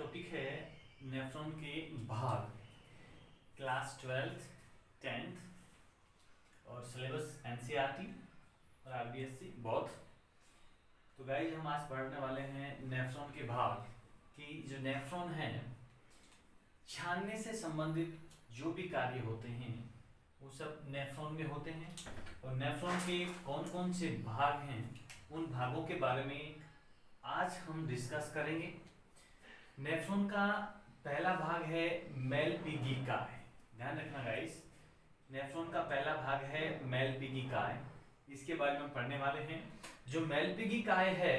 Topic है nephron के भाग, क्लास 12th 10th और सिलेबस एनसीईआरटी और आरबीएससी बौद्ध। तो गाइज हम आज पढ़ने वाले हैं नेफ्रॉन के भाग कि जो नेफ्रॉन है छानने से संबंधित जो भी कार्य होते हैं वो सब नेफ्रॉन में होते हैं। और नेफ्रॉन के कौन कौन से भाग हैं उन भागों के बारे में आज हम डिस्कस करेंगे। नेफ्रॉन का पहला भाग है मेलपिगिकाय। ध्यान रखना गाइस, नेफ्रॉन का पहला भाग है मेलपिगिकाय, इसके बारे में पढ़ने वाले हैं। जो मेलपिगिकाय है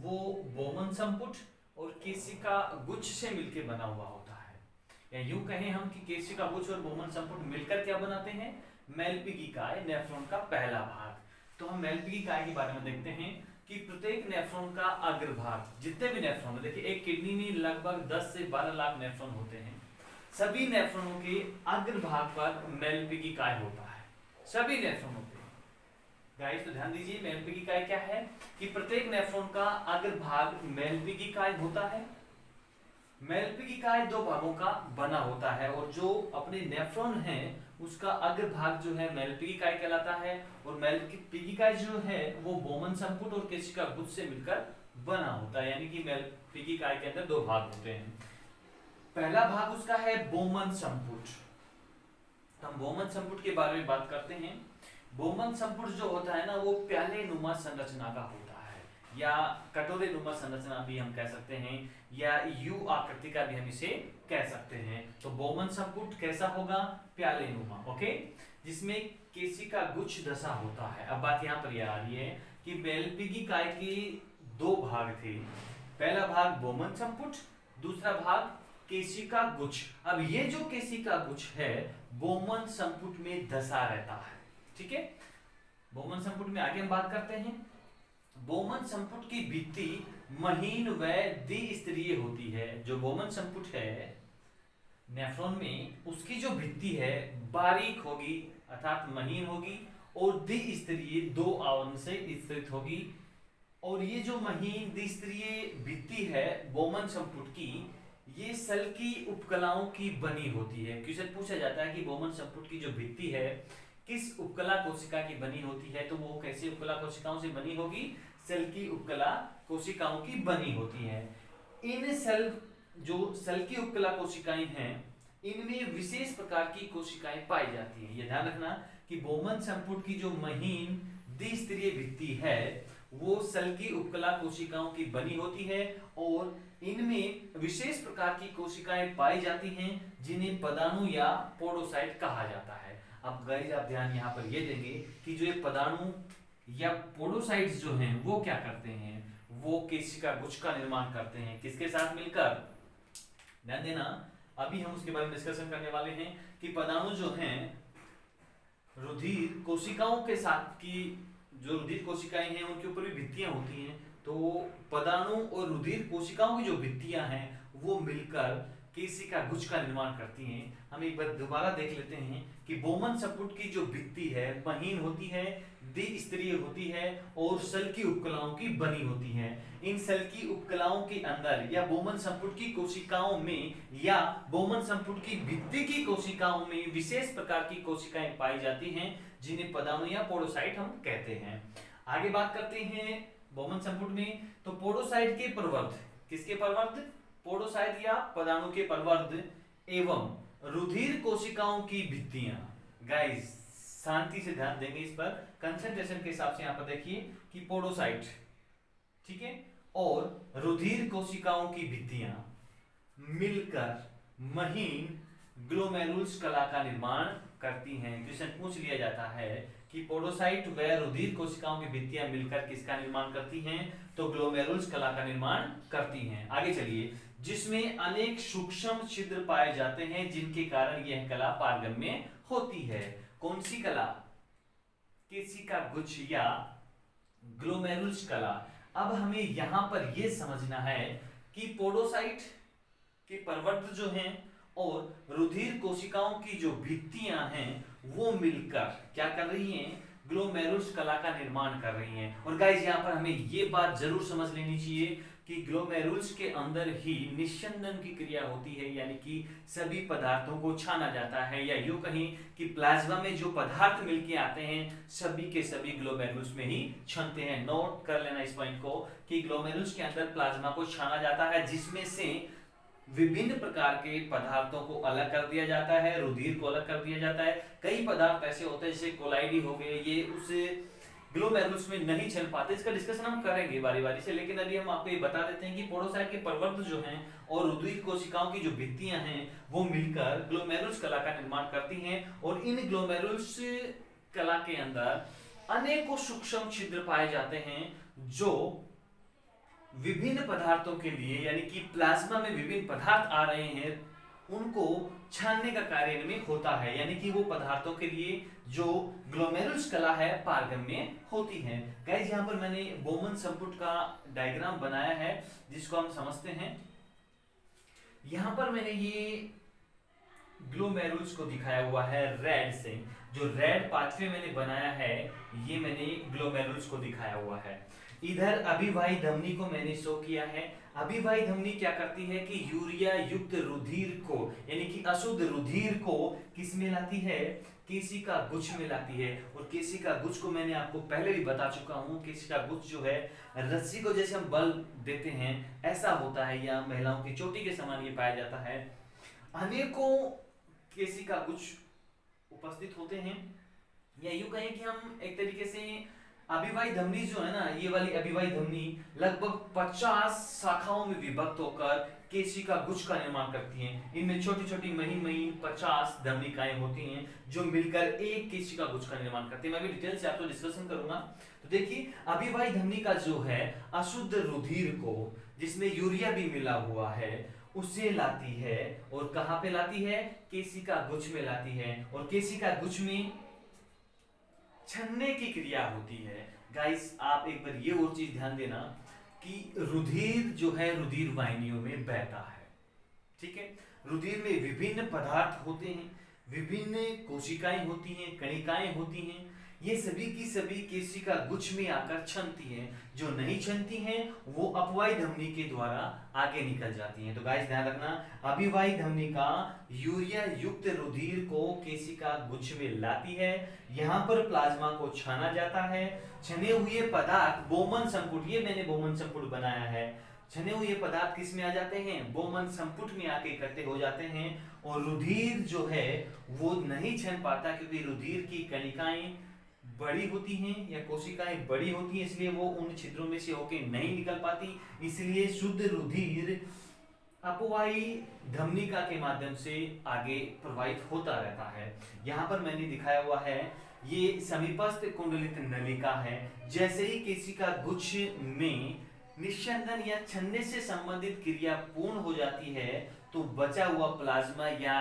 वो बोमन संपुट और केशिका गुच्छ से मिलकर बना हुआ होता है, या यूं कहें हम कि केशिका गुच्छ और बोमन संपुट मिलकर क्या बनाते हैं, मेलपिगिकाय, नेफ्रॉन का पहला भाग। तो हम मेलपिगिकाय के बारे में देखते हैं कि प्रत्येक नेफ्रॉन का अग्रभाग, जितने भी नेफ्रॉन है, देखिए एक किडनी में लगभग 10 से 12 लाख नेफ्रॉन होते हैं, सभी नेफ्रॉनों के अग्रभाग पर मेलपिगिकाय होता है, सभी नेफ्रॉनों पे। गाइस तो ध्यान दीजिए, मेलपिगिकाय क्या है कि प्रत्येक नेफ्रॉन का अग्रभाग मेलपिगिकाय होता है। मेलपिगिकाय दो भागों का बना होता है और जो अपने नेफ्रॉन है उसका अग्रभाग जो है मेलपिगिकाय कहलाता है। और मेलपिगिकाय जो है वो बोमन संपुट और केशिका गुच्छ से मिलकर बना होता है, यानी कि मेलपिगिकाय के अंदर दो भाग होते हैं। पहला भाग उसका है बोमन संपुट। हम बोमन संपुट के बारे में बात करते हैं। बोमन संपुट जो होता है ना वो प्याले नुमा संरचना का होता है, या कटोरे नुमा संरचना भी हम कह सकते हैं, या यू आकृति का भी हम इसे कह सकते हैं। तो बोमन संपुट कैसा होगा, प्याले नुमा, ओके, जिसमें केशिका गुच्छ दशा होता है। अब बात यहाँ पर यह आ रही है कि मेलपिगिकाय के दो भाग थे, पहला भाग बोमन संपुट, दूसरा भाग केशिका गुच्छ। अब ये जो केशिका गुच्छ है बोमन संपुट में दशा रहता है, ठीक है। बोमन संपुट में आगे हम बात करते हैं। बोमन संपुट की भित्ति महीन व द्विस्तरीय होती है। जो बोमन संपुट है नेफ्रॉन में, उसकी जो भित्ति है बारीक होगी अर्थात महीन होगी और द्विस्तरीय, दो आवरण से स्थित होगी। और ये जो महीन द्विस्तरीय भित्ति है बोमन संपुट की, ये सल की उपकलाओं की बनी होती है। क्वेश्चन पूछा जाता है कि बोमन संपुट की जो भित्ति है किस उपकला कोशिका की बनी होती है, तो वो कैसे उपकला कोशिकाओं से बनी होगी, सेल की उपकला कोशिकाओं की बनी होती है। इन सेल जो सेल की उपकला कोशिकाएं हैं इनमें विशेष प्रकार की कोशिकाएं पाई जाती हैं। ये ध्यान रखना कि बोमन संपुट की जो महीन द्विस्तरीय भित्ति है वो सेल की उपकला कोशिकाओं की बनी होती है और इनमें विशेष प्रकार की कोशिकाएं पाई जाती हैं जिन्हें पदाणु या पोडोसाइट कहा जाता है। अब गाइस आप ध्यान यहाँ पर ये देंगे कि जो ये पदाणु या पोडोसाइट्स जो हैं वो क्या करते हैं, वो केशिका गुच्छ का निर्माण करते हैं, किसके साथ मिलकर। ध्यान देना, अभी हम उसके बारे में डिस्कशन करने वाले हैं कि पदाणु जो हैं रुधिर कोशिकाओं के साथ की, जो रुधिर कोशिकाएं हैं उनके ऊपर भी भित्तियां होती हैं, तो पदाणु और रुधिर कोशिकाओं की जो भित्तियां हैं वो मिलकर केशिका गुच्छ का निर्माण करती हैं। हम एक बार दोबारा देख लेते हैं कि बोमन संपुट की जो भित्ति है महीन होती है, द्विस्तरीय होती है और सेल की उपकलाओं की बनी होती है। इन सेल की उपकलाओं के अंदर या बोमन संपुट की कोशिकाओं में या बोमन संपुट की भित्ति की कोशिकाओं में विशेष प्रकार की कोशिकाएं पाई जाती हैं जिन्हें पदाणु या पोडोसाइट हम कहते हैं। आगे बात करते हैं बोमन संपुट में, तो पोडोसाइट के प्रवर्ध, किसके प्रवर्ध, पोडोसाइट या पदाणु के प्रवर्ध एवं रुधिर कोशिकाओं की भित्तियां। गाइस शांति से ध्यान देंगे इस पर, कंसंट्रेशन के हिसाब से यहाँ पर देखिए कि पोडोसाइट, ठीक है, और रुधिर कोशिकाओं की भित्तियां मिलकर महीन ग्लोमेरुल्स कला का निर्माण करती हैं। क्वेश्चन पूछ लिया जाता है कि पोडोसाइट व रुधिर कोशिकाओं की भित्तियां मिलकर किसका निर्माण करती हैं, तो ग्लोमेरुल्स कला का निर्माण करती हैं। आगे चलिए, जिसमें अनेक सूक्ष्म छिद्र पाए जाते हैं जिनके कारण यह कला पारगम्य होती है। कौन सी कला, केशिका गुच्छ या ग्लोमेरुल्स कला। अब हमें यहां पर यह समझना है कि पोडोसाइट के प्रवर्ध जो हैं और रुधिर कोशिकाओं की जो भित्तियां हैं वो मिलकर क्या कर रही हैं, ग्लोमेरुल्स कला का निर्माण कर रही हैं। और गाइस यहाँ पर हमें ये बात जरूर समझ लेनी चाहिए, कि ग्लोमेरुल्स के अंदर ही निस्यंदन की क्रिया होती है, यानी कि सभी पदार्थों को छाना जाता है, या यूं कहीं कि प्लाज्मा में जो पदार्थ मिलके आते हैं सभी के सभी ग्लोमेरुल्स में ही छनते हैं। नोट कर लेना इस पॉइंट को कि ग्लोमेरुल्स के अंदर प्लाज्मा को छाना जाता है, जिसमें से विभिन्न प्रकार के पदार्थों को अलग कर दिया जाता है, रुधिर को अलग कर दिया जाता है। कई पदार्थ ऐसे होते हैं जैसे कोलाइडी हो गए, ये उस ग्लोमेरुल्स में नहीं चल पाते। इसका डिस्कशन हम करेंगे बारी बारी से, लेकिन अभी हम आपको ये बता देते हैं कि पोडोसाइट के प्रवर्ध जो हैं और रुधिर कोशिकाओं की जो भित्तियां हैं वो मिलकर ग्लोमेरुल्स कला का निर्माण करती हैं, और इन ग्लोमेरुल्स कला के अंदर अनेकों सूक्ष्म छिद्र पाए जाते हैं जो विभिन्न पदार्थों के लिए, यानी कि प्लाज्मा में विभिन्न पदार्थ आ रहे हैं उनको छानने का कार्य इनमें होता है, यानी कि वो पदार्थों के लिए जो ग्लोमेरुल्स कला है पारगम्य होती है। गाइस यहाँ पर मैंने बोमन संपुट का डायग्राम बनाया है जिसको हम समझते हैं। यहाँ पर मैंने ये ग्लोमेरुल्स को दिखाया हुआ है रेड से, जो रेड पाथवे मैंने बनाया है ये मैंने ग्लोमेरुल्स को दिखाया हुआ है। इधर अभिवाही धमनी को मैंने शो किया है। अभिवाही धमनी क्या करती है कि यूरिया युक्त रुधिर को, यानी कि अशुद्ध रुधिर को किस में लाती है, केशिका गुच्छ में लाती है। और केशिका गुच्छ को मैंने आपको पहले भी बता चुका हूं, केशिका गुच्छ जो है रस्सी को जैसे हम बल देते हैं ऐसा होता है, या महिलाओं की चोटी के समान ये पाया जाता है। अनेकों केशिका गुच्छ उपस्थित होते हैं, या यूं कहें कि हम एक तरीके से अभिवाही धमनी जो है ना, ये वाली अभिवाही धमनी लगभग 50 शाखाओं में विभक्त होकर केशिका गुच्छ का निर्माण करती हैं। इनमें छोटी छोटी महीन महीन 50 धमनिकाएं होती हैं जो मिलकर एक केशिका गुच्छ का निर्माण करती हैं। मैं भी डिटेल से आपको डिस्कशन करूंगा। तो देखिए अभिवाही धमनी का जो है अशुद्ध रुधिर को, जिसमें यूरिया भी मिला हुआ है, उसे लाती है। और कहां पे लाती है, केशिका गुच्छ में लाती है। और केशिका गुच्छ में छन्ने की क्रिया होती है। गाइस आप एक बार ये और चीज ध्यान देना कि रुधिर जो है रुधिर वाहिनियों में बहता है, ठीक है। रुधिर में विभिन्न पदार्थ होते हैं, विभिन्न कोशिकाएं होती हैं, कणिकाएं होती हैं, ये सभी की सभी केशिका गुच्छ में आकर छनती हैं। जो नहीं छनती हैं वो अपवाही धमनी के द्वारा आगे निकल जाती हैं। तो गाइस ध्यान रखना, अभिवाही धमनी का यूरिया युक्त रुधिर को केशिका गुच्छ में लाती है, यहाँ पर प्लाज्मा को छाना जाता है। छने हुए पदार्थ बोमन संपुट, ये मैंने बोमन संपुट बनाया है, छने हुए पदार्थ किस में आ जाते हैं, बोमन संपुट में आके इकट्ठे हो जाते हैं। और रुधिर जो है वो नहीं छन पाता क्योंकि रुधिर की कणिकाएं बड़ी होती हैं या कोशिकाएं बड़ी होती हैं, इसलिए वो उन छिद्रों में से होके नहीं निकल पाती। इसलिए शुद्ध रुधिर अपवाही धमनिका के माध्यम से आगे प्रवाहित होता रहता है। यहाँ पर मैंने दिखाया हुआ है ये समीपस्थ कुंडलित नलिका है। जैसे ही केशिका गुच्छ में निस्यंदन या छन्ने से संबंधित क्रिया पूर्ण हो जाती है तो बचा हुआ प्लाज्मा या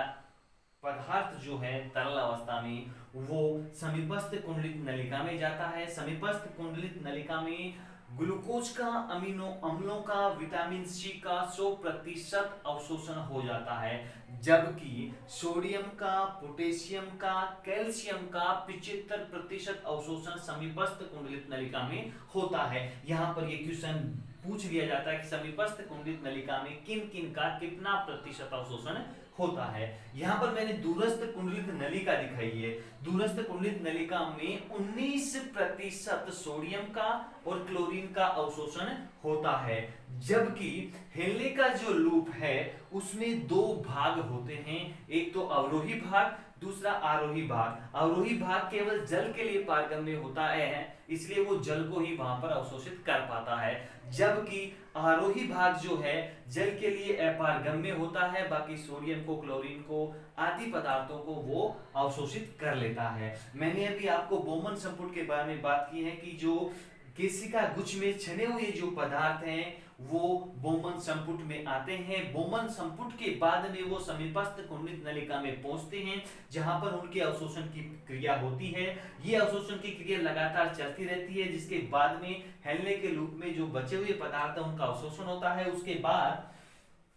पदार्थ जो है तरल अवस्था में वो समीपस्थ कुंडलित नलिका में जाता है। समीपस्थ कुंडलित नलिका में ग्लूकोज का, अमीनो अम्लों का, विटामिन सी का 100% अवशोषण हो जाता है, जबकि सोडियम का, पोटेशियम का, कैल्शियम का 75% अवशोषण समीपस्थ कुंडलित नलिका में होता है। यहाँ पर ये क्वेश्चन पूछ लिया जाता है कि समीपस्थ कुंडलित नलिका में किन किन का कितना प्रतिशत अवशोषण होता है। यहाँ पर मैंने दूरस्थ कुंडलित नलिका दिखाई है। दूरस्थ कुंडलित नलिका में 19% सोडियम का और क्लोरीन का अवशोषण होता है, जबकि हेले का जो लूप है उसमें 2 भाग होते हैं, एक तो अवरोही भाग, दूसरा आरोही भाग। अवरोही भाग केवल जल के लिए पारगम्य होता है, इसलिए वो जल को ही वहां पर अवशोषित कर पाता है, जबकि आरोही भाग जो है जल के लिए अपारगम्य होता है, बाकी सोडियम को, क्लोरीन को, आदि पदार्थों को वो अवशोषित कर लेता है। मैंने अभी आपको बोमन संपुट के बारे में बात की है कि जो केशिका गुच्छ में छने हुए जो पदार्थ हैं वो बोमन संपुट में आते हैं। बोमन संपुट के बाद में वो समीपस्थ कुंडलित नलिका में पहुंचते हैं, जहां पर उनके अवशोषण की क्रिया होती है। ये अवशोषण की क्रिया लगातार चलती रहती है, जिसके बाद में हेलने के लूप में जो बचे हुए पदार्थ है उनका अवशोषण होता है। उसके बाद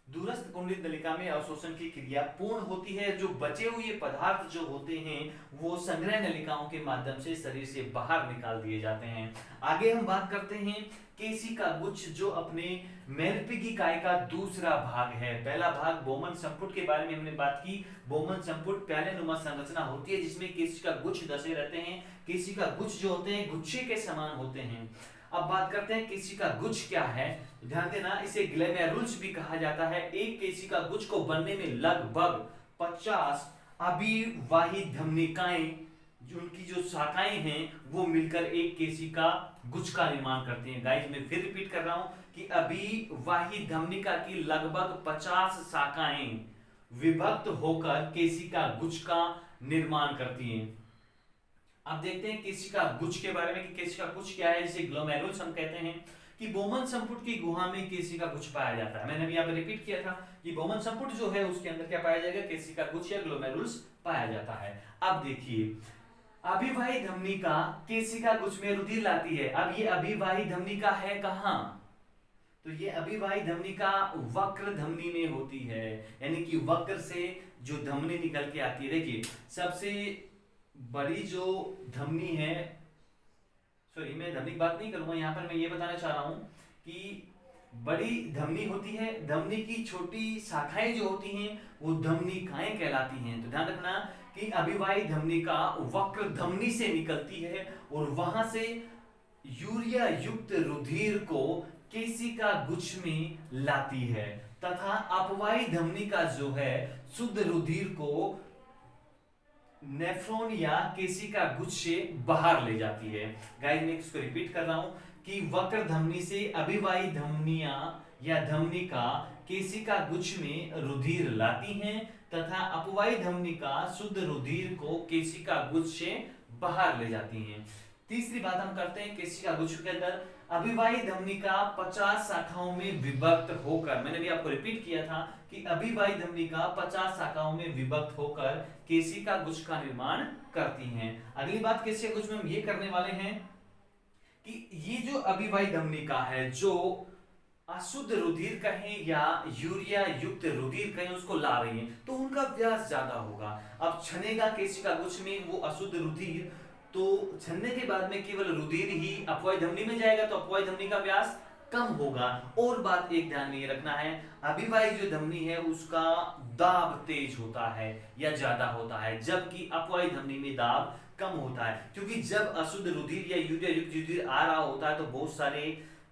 दूरस्थ कुंडलित नलिका में अवशोषण की क्रिया पूर्ण होती है। जो बचे हुए पदार्थ जो होते हैं वो संग्रह नलिकाओं के माध्यम से शरीर से बाहर निकाल दिए जाते हैं। आगे हम बात करते हैं केशिका गुच्छ, जो अपने मेलपिगी काय का दूसरा भाग है। पहला भाग बोमन संपुट के बारे में हमने बात की। बोमन संपुट प्यालेनुमा संरचना होती है जिसमें केशिका गुच्छ दसे रहते हैं। केशिका गुच्छ जो होते हैं गुच्छे के समान होते हैं। अब बात करते हैं केशिका गुच्छ क्या है। ध्यान देना, इसे ग्लोमेरुल्स भी कहा जाता है। एक केशिका गुच्छ को बनने में लगभग 50 अभिवाही धमनिकाएं, जो उनकी जो शाखाएं हैं वो मिलकर एक केशिका गुच्छ का निर्माण करती हैं। गाइस मैं फिर रिपीट कर रहा हूं कि अभिवाही धमनिका की लगभग 50 शाखाएं विभक्त होकर केशिका गुच्छ का निर्माण करती हैं। अब देखते हैं केशिका गुच्छ के बारे में कि केशिका गुच्छ क्या है, जिसे ग्लोमेरुल्स हम कहते हैं। कि बोमन संपुट की गुहा में केशिका गुच्छ पाया जाता है। मैंने भी यहाँ पे रिपीट किया था कि बोमन संपुट जो है उसके अंदर क्या पाया जाएगा, केशिका गुच्छ या ग्लोमेरुल्स पाया जाता है। अब देखिए, अभिवाही धमनिका केशिका गुच्छ में रुधिर लाती है। अब ये अभिवाही धमनिका है कहां, तो ये अभिवाही धमनिका वक्र धमनी में होती है, यानी कि वक्र से जो धमनी निकल के आती है। देखिए सबसे बड़ी जो धमनी है, सॉरी मैं धमनी की बात नहीं करूंगा, यहां पर मैं ये बताना चाह रहा हूं कि बड़ी धमनी होती है, धमनी की छोटी शाखाएं जो होती हैं वो धमनिकाएं कहलाती हैं। तो ध्यान रखना कि अभिवाही धमनिका वक्र धमनी से निकलती है और वहां से यूरिया युक्त रुधिर को केशिका गुच्छ में लाती है, तथा अपवाही धमनिका जो है शुद्ध रुधिर को नेफ्रॉन या केशिका गुच्छ से बाहर ले जाती है। गाइस मैं इसको रिपीट कर रहा हूं कि वक्र धमनी से अभिवाही धमनियां या धमनिका केशिका गुच्छ में रुधिर लाती हैं तथा अपवाही धमनिका शुद्ध रुधिर को केशिका गुच्छ से बाहर ले जाती हैं। तीसरी बात हम करते हैं केशिका गुच्छ के अंदर अभिवाही धमनिका 50 शाखाओं में विभक्त होकर, मैंने भी आपको रिपीट किया था कि अभिवाही धमनिका 50 शाखाओं में विभक्त होकर केशिका गुच्छ का निर्माण करती हैं। अगली बात केशिका गुच्छ में हम ये करने वाले हैं कि ये जो अभिवाही धमनिका है जो अशुद्ध रुधिर कहें या यूरिया युक्त रुधिर कहें उसको ला रही है तो उनका व्यास ज्यादा होगा। अब छनेगा केशिका गुच्छ में वो अशुद्ध रुधिर, तो छनने के बाद में केवल रुधिर ही अपवाही धमनी में जाएगा तो अपवाही धमनी का व्यास कम होगा। और बात एक ध्यान में ये रखना है, अभिवाही जो धमनी है उसका दाब तेज होता है या ज्यादा होता है, जबकि अपवाही धमनी में दाब कम होता है, क्योंकि जब अशुद्ध रुधिर या यूरिया युक्त रुधिर आ रहा होता है तो बहुत सारे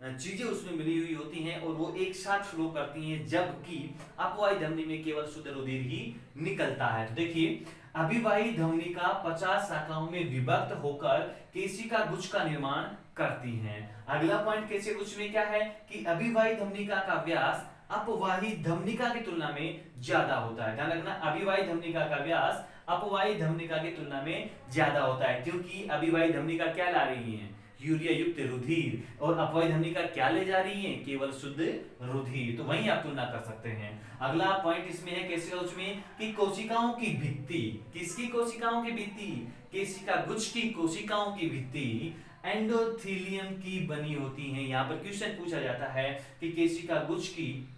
चीजें उसमें मिली हुई होती हैं और वो एक साथ फ्लो करती हैं, जबकि अपवाही धमनी में केवल शुद्ध रुधिर ही निकलता है। तो देखिए अभिवाही धमनिका 50 शाखाओं में विभक्त होकर केशिका गुच्छ का निर्माण करती हैं। अगला पॉइंट केशिका गुच्छ में क्या है कि अभिवाही धमनिका का व्यास अपवाही धमनिका की तुलना में ज्यादा होता है। ध्यान रखना, अभिवाही धमनिका का व्यास अपवाही धमनिका की तुलना में ज्यादा होता है, क्योंकि अभिवाही धमनिका क्या ला रही है, यूरिया युक्त रुधिर, और अपवाही धमनिका क्या ले जा रही है, केवल शुद्ध रुधिर। तो वहीं आप तुलना कर सकते हैं। अगला पॉइंट इसमें है केशिका गुच्छ में कि कोशिकाओं की भित्ति, किसकी कोशिकाओं की भित्ति, केशिका गुच्छ की कोशिकाओं की भित्ति एंडोथेलियम की बनी होती है। यहाँ पर क्वेश्चन पूछा जाता है कि केशिका गुच्छ की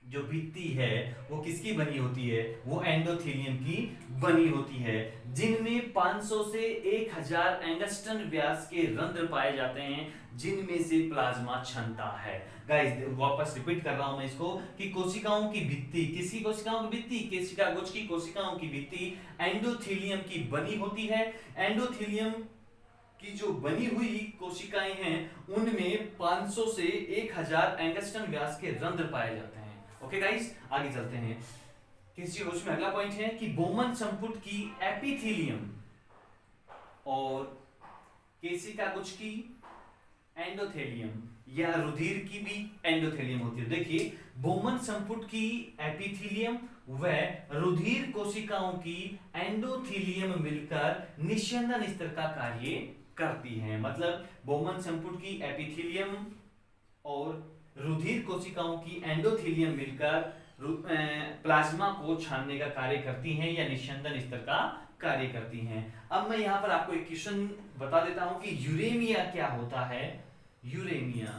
जो भित्ति है वो किसकी बनी होती है, वो एंडोथेलियम की बनी होती है, जिनमें 500 से 1000 एंगस्ट्रम व्यास के रंध्र पाए जाते हैं, जिनमें से प्लाज्मा क्षमता है। गाइस वापस रिपीट कर रहा हूं मैं इसको कि कोशिकाओं की भित्ति, किसकी कोशिकाओं की भित्ति, केशिका गुच्छ की कोशिकाओं की भित्ति एंडोथेलियम की बनी होती है। एंडोथेलियम की जो बनी हुई कोशिकाएं हैं उनमें 500 से 1000 एंगस्ट्रम व्यास के रंध्र पाए जाते हैं। ओके गाइस आगे चलते हैं। केशिका गुच्छ में अगला पॉइंट है कि बोमन संपुट की एपिथेलियम और केशिका गुच्छ की एंडोथेलियम या रुधिर की भी एंडोथेलियम होती है। देखिए बोमन संपुट की एपिथेलियम व रुधिर कोशिकाओं की एंडोथेलियम मिलकर निस्यंदन स्तर का कार्य करती हैं। मतलब बोमन संपुट की एपिथेलियम और रुधिर कोशिकाओं की एंडोथेलियम मिलकर प्लाज्मा को छानने का कार्य करती हैं या निस्यंदन स्तर का कार्य करती हैं। अब मैं यहाँ पर आपको एक क्वेश्चन बता देता हूं कि यूरेमिया क्या होता है। यूरेमिया,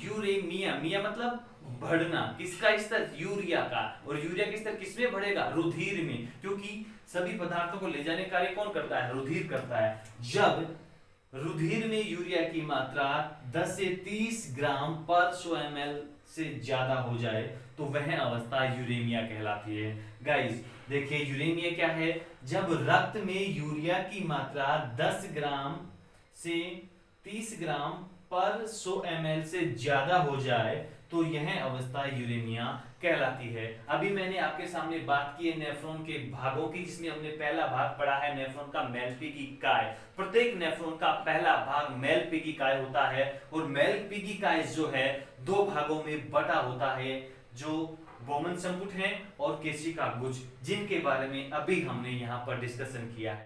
यूरेमिया मिया मतलब बढ़ना, किसका स्तर, यूरिया का। और यूरिया का स्तर किसमें बढ़ेगा, रुधिर में, क्योंकि सभी पदार्थों को ले जाने का कार्य कौन करता है, रुधिर करता है। जब रुधिर में यूरिया की मात्रा 10 से 30 ग्राम पर 100 ml से ज्यादा हो जाए तो वह अवस्था यूरेमिया कहलाती है। गाइस देखिए यूरेमिया क्या है, जब रक्त में यूरिया की मात्रा 10 ग्राम से 30 ग्राम पर 100 ml से ज्यादा हो जाए तो यह अवस्था यूरेमिया कहलाती है। अभी मैंने आपके सामने बात की है नेफ्रॉन के भागों की, जिसमें हमने पहला भाग पढ़ा है नेफ्रॉन का मेलपिगी काय। प्रत्येक नेफ्रॉन का पहला भाग मेलपिगी काय होता है और मेलपिगी काय जो है दो भागों में बटा होता है, जो बोमन संपुट है और केशिका गुच्छ, जिनके बारे में अभी हमने यहाँ पर डिस्कशन किया है।